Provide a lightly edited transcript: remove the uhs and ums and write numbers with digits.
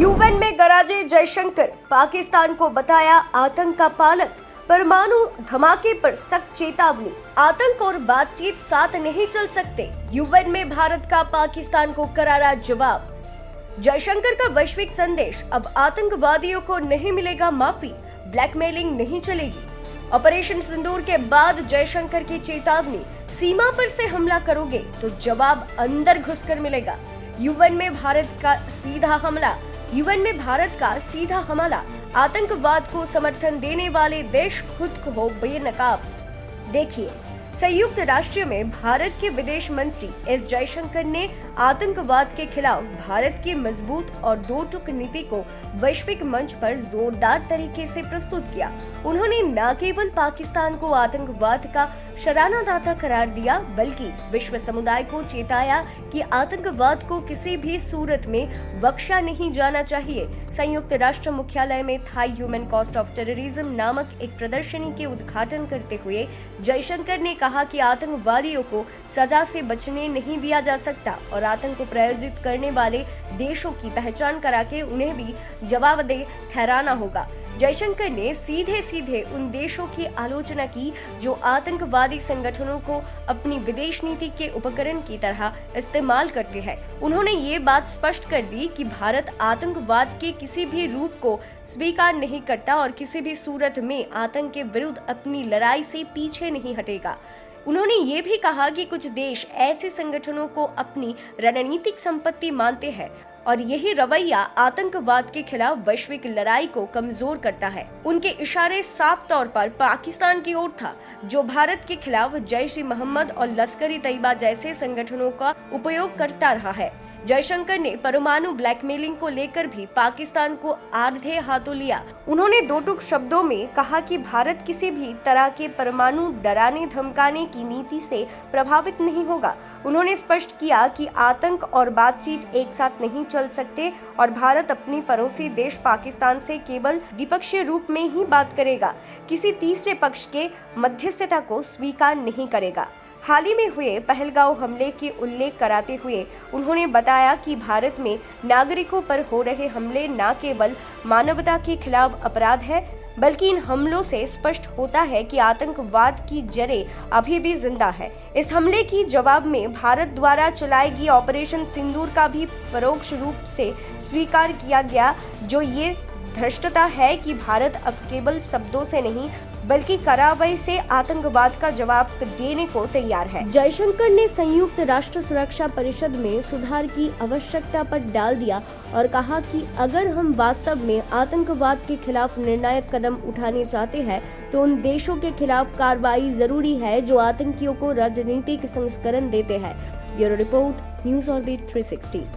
UN में गरजे जयशंकर, पाकिस्तान को बताया आतंक का पालक, परमाणु धमाके पर सख्त चेतावनी। आतंक और बातचीत साथ नहीं चल सकते, यूएन में भारत का पाकिस्तान को करारा जवाब। जयशंकर का वैश्विक संदेश, अब आतंकवादियों को नहीं मिलेगा माफी, ब्लैकमेलिंग नहीं चलेगी। ऑपरेशन सिंदूर के बाद जयशंकर की चेतावनी, सीमा पर से हमला करोगे तो जवाब अंदर घुसकर मिलेगा। यूएन में भारत का सीधा हमला, आतंकवाद को समर्थन देने वाले देश खुद को हो बेनकाब। देखिए, संयुक्त राष्ट्र में भारत के विदेश मंत्री एस जयशंकर ने आतंकवाद के खिलाफ भारत की मजबूत और दो टूक नीति को वैश्विक मंच पर जोरदार तरीके से प्रस्तुत किया। उन्होंने न केवल पाकिस्तान को आतंकवाद का शरानादाता करार दिया, बल्कि विश्व समुदाय को चेताया कि आतंकवाद को किसी भी सूरत में बख्शा नहीं जाना चाहिए। संयुक्त राष्ट्र मुख्यालय में the human cost of terrorism नामक एक प्रदर्शनी के उद्घाटन करते हुए जयशंकर ने कहा कि आतंकवादियों को सजा से बचने नहीं दिया जा सकता और आतंक को प्रायोजित करने वाले देशों की पहचान करा के उन्हें भी जवाबदेह ठहराना होगा। जयशंकर ने सीधे उन देशों की आलोचना की जो आतंकवादी संगठनों को अपनी विदेश नीति के उपकरण की तरह इस्तेमाल करते हैं। उन्होंने ये बात स्पष्ट कर दी कि भारत आतंकवाद के किसी भी रूप को स्वीकार नहीं करता और किसी भी सूरत में आतंक के विरुद्ध अपनी लड़ाई से पीछे नहीं हटेगा। उन्होंने ये भी कहा कि कुछ देश ऐसे संगठनों को अपनी रणनीतिक संपत्ति मानते हैं और यही रवैया आतंकवाद के खिलाफ वैश्विक लड़ाई को कमजोर करता है। उनके इशारे साफ तौर पर पाकिस्तान की ओर था, जो भारत के खिलाफ जैश-ए-मोहम्मद और लश्कर-ए-तैयबा जैसे संगठनों का उपयोग करता रहा है। जयशंकर ने परमाणु ब्लैकमेलिंग को लेकर भी पाकिस्तान को आधे हाथों लिया। उन्होंने दो टूक शब्दों में कहा कि भारत किसी भी तरह के परमाणु डराने धमकाने की नीति से प्रभावित नहीं होगा। उन्होंने स्पष्ट किया कि आतंक और बातचीत एक साथ नहीं चल सकते और भारत अपनी पड़ोसी देश पाकिस्तान से केवल द्विपक्षीय रूप में ही बात करेगा, किसी तीसरे पक्ष के मध्यस्थता को स्वीकार नहीं करेगा। हाल ही में हुए पहलगांव हमले की उल्लेख कराते हुए उन्होंने बताया कि भारत में नागरिकों पर हो रहे हमले न केवल मानवता के खिलाफ अपराध है, बल्कि इन हमलों से स्पष्ट होता है कि आतंकवाद की जड़ें अभी भी जिंदा है। इस हमले की जवाब में भारत द्वारा चलाए गए ऑपरेशन सिंदूर का भी परोक्ष रूप से स्वीकार किया गया, जो ये धृष्टता है कि भारत अब केवल शब्दों से नहीं बल्कि कार्रवाई से आतंकवाद का जवाब देने को तैयार है। जयशंकर ने संयुक्त राष्ट्र सुरक्षा परिषद में सुधार की आवश्यकता पर डाल दिया और कहा कि अगर हम वास्तव में आतंकवाद के खिलाफ निर्णायक कदम उठाने चाहते हैं तो उन देशों के खिलाफ कार्रवाई जरूरी है जो आतंकियों को राजनीतिक संस्करण देते हैं। Bureau report, news orbit 360।